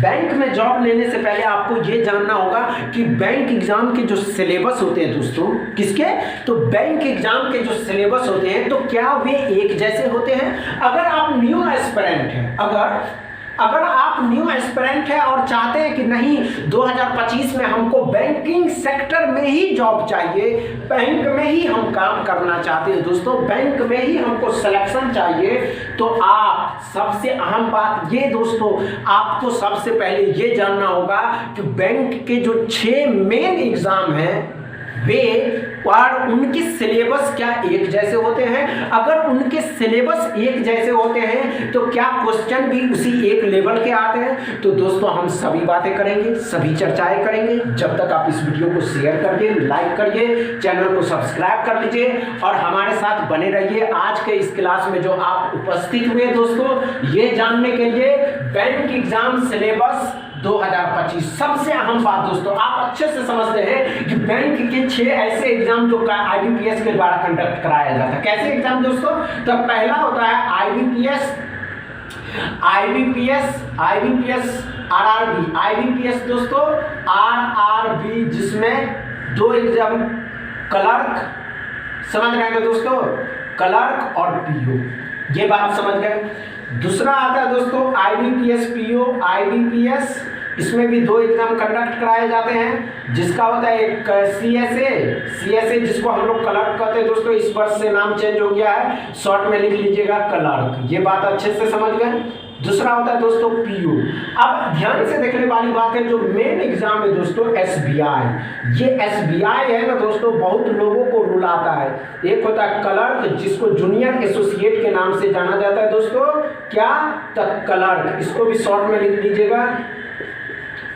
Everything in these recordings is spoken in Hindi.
बैंक में जॉब लेने से पहले आपको ये जानना होगा कि बैंक एग्जाम के जो सिलेबस होते हैं दोस्तों, किसके, तो बैंक एग्जाम के जो सिलेबस होते हैं तो क्या वे एक जैसे होते हैं। अगर आप न्यू एस्पिरेंट हैं, अगर आप न्यू एस्पिरेंट है और चाहते हैं कि नहीं 2025 में हमको बैंकिंग सेक्टर में ही जॉब चाहिए, बैंक में ही हम काम करना चाहते हैं दोस्तों, बैंक में ही हमको सिलेक्शन चाहिए, तो आप सबसे अहम बात ये दोस्तों, आपको सबसे पहले ये जानना होगा कि बैंक के जो 6 मेन एग्जाम हैं वे और उनके सिलेबस क्या एक जैसे होते हैं। अगर उनके सिलेबस एक जैसे होते हैं तो क्या क्वेश्चन भी उसी एक लेवल के आते हैं। तो दोस्तों हम सभी बातें करेंगे, सभी चर्चाएं करेंगे। जब तक आप इस वीडियो को शेयर करिए, लाइक करिए, चैनल को सब्सक्राइब कर लीजिए और हमारे साथ बने रहिए। आज के इस क्लास में जो आप उपस्थित हुए दोस्तों, ये जानने के लिए बैंक एग्जाम सिलेबस 2025 सबसे अहम बात दोस्तों, आप अच्छे से समझते हैं कि बैंक के 6 ऐसे एग्जाम जो IBPS के द्वारा कंडक्ट कराया जाता है। कैसे एग्जाम दोस्तों, तो पहला होता है IBPS RRB दोस्तों, RRB, जिसमें 2 एग्जाम क्लर्क, समझ रहे हैं दोस्तों, क्लर्क और PO, ये बात समझ गए। दूसरा आता है दोस्तों IBPS PO, इसमें भी 2 एग्जाम कंडक्ट कराए जाते हैं, जिसका होता है एक CSA जिसको हम लोग क्लर्क कहते हैं दोस्तों, इस वर्ष से नाम चेंज हो गया है, शॉर्ट में लिख लीजिएगा क्लर्क, ये बात अच्छे से समझ गए। दूसरा होता है दोस्तों PO। अब ध्यान से देखने वाली बात है, जो मेन एग्जाम है दोस्तों SBI, ये SBI है ना दोस्तों, बहुत लोगों को रुलाता है। एक होता है क्लर्क, जिसको जूनियर एसोसिएट के नाम से जाना जाता है दोस्तों, क्या, तो क्लर्क, इसको भी शॉर्ट में लिख लीजिएगा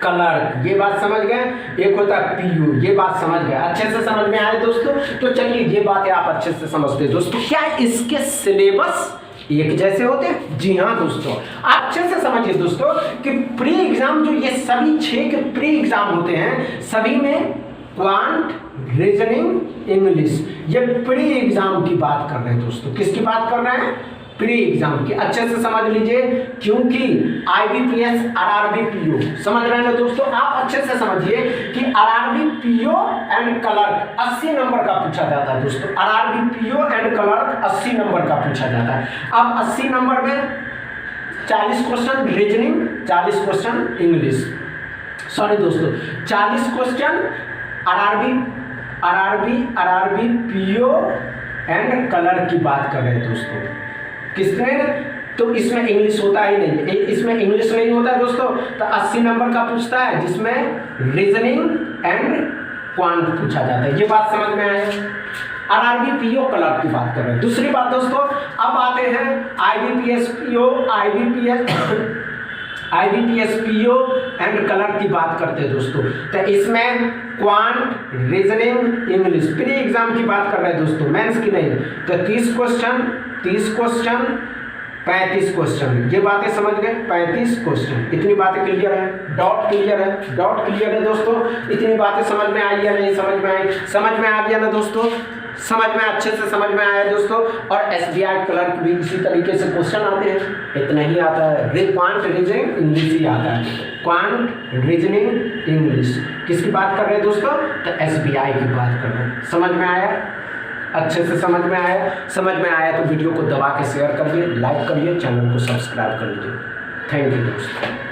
क्लर्क, ये बात समझ गए। एक होता है PO, ये बात समझ गए, अच्छे से समझ में आए दोस्तों। तो चलिए ये बातें आप अच्छे से समझते हैं दोस्तों। क्या इसके सिलेबस एक जैसे होते हैं? जी हाँ दोस्तों, आप अच्छे से समझिए दोस्तों कि प्री एग्जाम जो ये सभी 6 के प्री एग्जाम होते हैं, सभी में क्वांट, रीजनिंग, इंग्लिश, ये प्री एग्जाम की बात कर रहे हैं दोस्तों। किसकी बात कर रहे हैं? प्री एग्जाम की। अच्छे से समझ लीजिए, क्योंकि IBPS RRB PO, समझ रहे हैं ना दोस्तों, आप अच्छे से समझिए कि RRB PO and clerk 80 number का पूछा जाता है दोस्तों। RRB PO and clerk 80 number का पूछा जाता है। अब 80 नंबर में 40 question reasoning, 40 question English, sorry दोस्तों 40 question RRB PO and clerk की बात कर रहे हैं दोस्तों। किसमें? तो इसमें इंग्लिश होता ही नहीं, इसमें इंग्लिश नहीं होता है दोस्तों, तो 80 नंबर का पूछता है, जिसमें रीजनिंग एंड क्वांट पूछा जाता है। ये बात समझ में आया। RRB PO क्लर्क की बात कर रहे हैं। दूसरी बात दोस्तों, अब आते हैं IBPS PO एंड क्लर्क की बात करते हैं दोस्तों। तो इसमें quant, reasoning, English, pre exam की बात कर रहे हैं दोस्तों, मेंस की नहीं। तो 30 क्वेश्चन 35 क्वेश्चन, ये बातें समझ गए। 35 क्वेश्चन, इतनी बातें क्लियर है, डाउट क्लियर है दोस्तों। इतनी बातें समझ में आई या नहीं समझ में आई? समझ में आ गया ना दोस्तों, समझ में अच्छे से समझ में आया दोस्तों। और SBI क्लर्क भी इसी तरीके से क्वेश्चन आते हैं, इतना ही आता है। क्वांट, रीजनिंग, इंग्लिश ही आता है। क्वांट, रीजनिंग, इंग्लिश, किसकी बात कर रहे हैं दोस्तों? तो SBI की बात कर रहे हैं। समझ में आया? अच्छे से समझ में आया तो वीडियो को दबा के शेयर करिए, लाइक करिए, चैनल को सब्सक्राइब कर लीजिए। थैंक यू दोस्तों।